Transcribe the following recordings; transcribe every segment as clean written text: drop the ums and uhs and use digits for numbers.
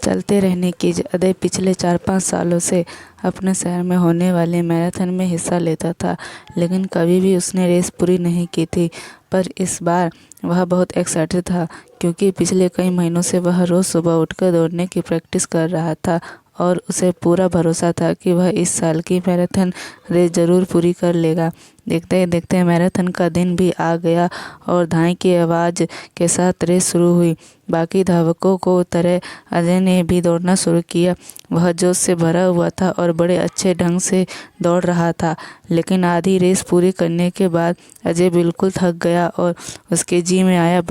चलते रहने की अजय पिछले 4-5 सालों से अपने शहर में होने वाले मैराथन में हिस्सा लेता था, लेकिन कभी भी उसने रेस पूरी नहीं की थी। पर इस बार वह बहुत एक्साइटेड था, क्योंकि पिछले कई महीनों से वह रोज़ सुबह उठकर दौड़ने की प्रैक्टिस कर रहा था और उसे पूरा भरोसा था कि वह इस साल की मैराथन रेस ज़रूर पूरी कर लेगा। देखते ही देखते मैराथन का दिन भी आ गया और धाई की आवाज़ के साथ रेस शुरू हुई। बाकी धावकों को तरह अजय ने भी दौड़ना शुरू किया। वह जोश से भरा हुआ था और बड़े अच्छे ढंग से दौड़ रहा था, लेकिन आधी रेस पूरी करने के बाद अजय बिल्कुल थक गया और उसके जी में आया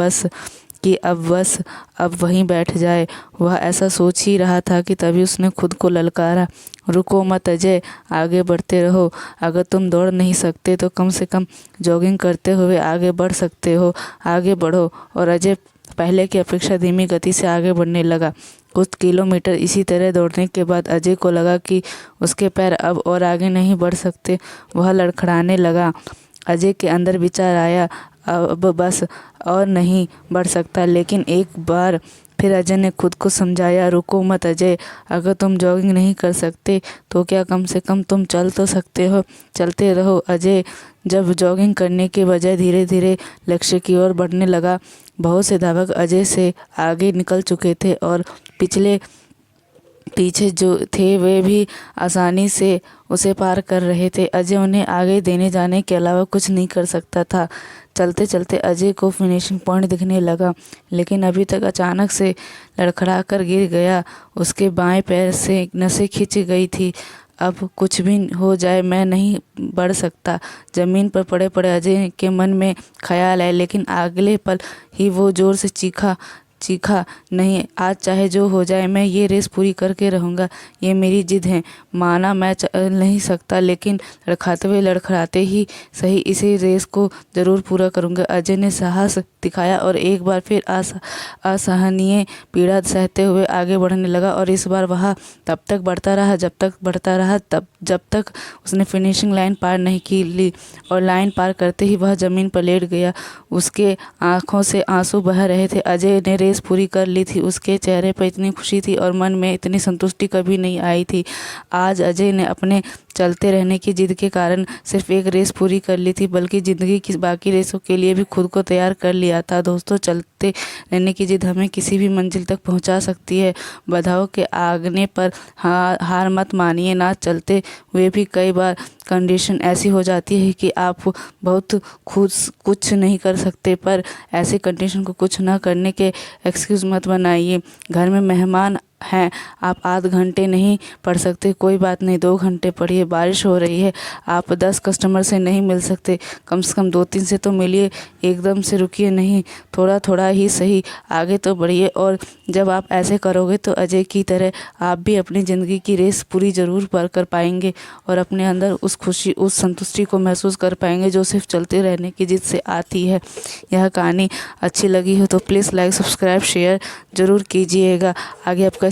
कि अब वहीं बैठ जाए। वह ऐसा सोच ही रहा था कि तभी उसने खुद को ललकारा, रुको मत अजय, आगे बढ़ते रहो। अगर तुम दौड़ नहीं सकते तो कम से कम जॉगिंग करते हुए आगे बढ़ सकते हो, आगे बढ़ो। और अजय पहले की अपेक्षा धीमी गति से आगे बढ़ने लगा। कुछ किलोमीटर इसी तरह दौड़ने के बाद अजय को लगा कि उसके पैर अब और आगे नहीं बढ़ सकते। वह लड़खड़ाने लगा। अजय के अंदर विचार आया, अब बस और नहीं बढ़ सकता। लेकिन एक बार फिर अजय ने खुद को समझाया, रुको मत अजय, अगर तुम जॉगिंग नहीं कर सकते तो क्या कम से कम तुम चल तो सकते हो, चलते रहो। अजय जब जॉगिंग करने के बजाय धीरे धीरे लक्ष्य की ओर बढ़ने लगा। बहुत से धावक अजय से आगे निकल चुके थे और पीछे जो थे वे भी आसानी से उसे पार कर रहे थे। अजय उन्हें आगे देने जाने के अलावा कुछ नहीं कर सकता था। चलते चलते अजय को फिनिशिंग पॉइंट दिखने लगा, लेकिन अभी तक अचानक से लड़खड़ा कर गिर गया। उसके बाएं पैर से नसें खिंच गई थी। अब कुछ भी हो जाए मैं नहीं बढ़ सकता। जमीन पर पड़े पड़े अजय के मन में ख्याल आया, लेकिन अगले पल ही वो जोर से चीखा, नहीं, आज चाहे जो हो जाए मैं ये रेस पूरी करके रहूँगा। ये मेरी जिद है। माना मैं चल नहीं सकता, लेकिन लड़खड़ाते ही सही इसी रेस को ज़रूर पूरा करूँगा। अजय ने साहस दिखाया और एक बार फिर असहनीय पीड़ा सहते हुए आगे बढ़ने लगा। और इस बार वह तब तक बढ़ता रहा जब तक उसने फिनिशिंग लाइन पार नहीं की ली। और लाइन पार करते ही वह ज़मीन पर लेट गया। उसके आंखों से आंसू बह रहे थे। अजय ने रेस पूरी कर ली थी। उसके चेहरे पर इतनी खुशी थी और मन में इतनी संतुष्टि कभी नहीं आई थी। आज अजय ने अपने चलते रहने की जिद के कारण सिर्फ एक रेस पूरी कर ली थी, बल्कि ज़िंदगी की बाकी रेसों के लिए भी खुद को तैयार कर लिया था। दोस्तों, चलते रहने की जिद हमें किसी भी मंजिल तक पहुंचा सकती है। बाधाओं के आगने पर हार मत मानिए। ना चलते हुए भी कई बार कंडीशन ऐसी हो जाती है कि आप बहुत खुद कुछ नहीं कर सकते, पर ऐसी कंडीशन को कुछ ना करने के एक्सक्यूज़ मत बनाइए। घर में मेहमान हैं, आप आध घंटे नहीं पढ़ सकते, कोई बात नहीं, 2 घंटे पढ़िए। बारिश हो रही है, आप 10 कस्टमर से नहीं मिल सकते, कम से कम 2-3 से तो मिलिए। एकदम से रुकिए नहीं, थोड़ा थोड़ा ही सही आगे तो बढ़िए। और जब आप ऐसे करोगे तो अजय की तरह आप भी अपनी ज़िंदगी की रेस पूरी ज़रूर कर पाएंगे और अपने अंदर उस खुशी, उस संतुष्टि को महसूस कर पाएंगे जो सिर्फ चलते रहने की जिद से आती है। यह कहानी अच्छी लगी हो तो प्लीज़ लाइक, सब्सक्राइब, शेयर ज़रूर कीजिएगा। आगे आपका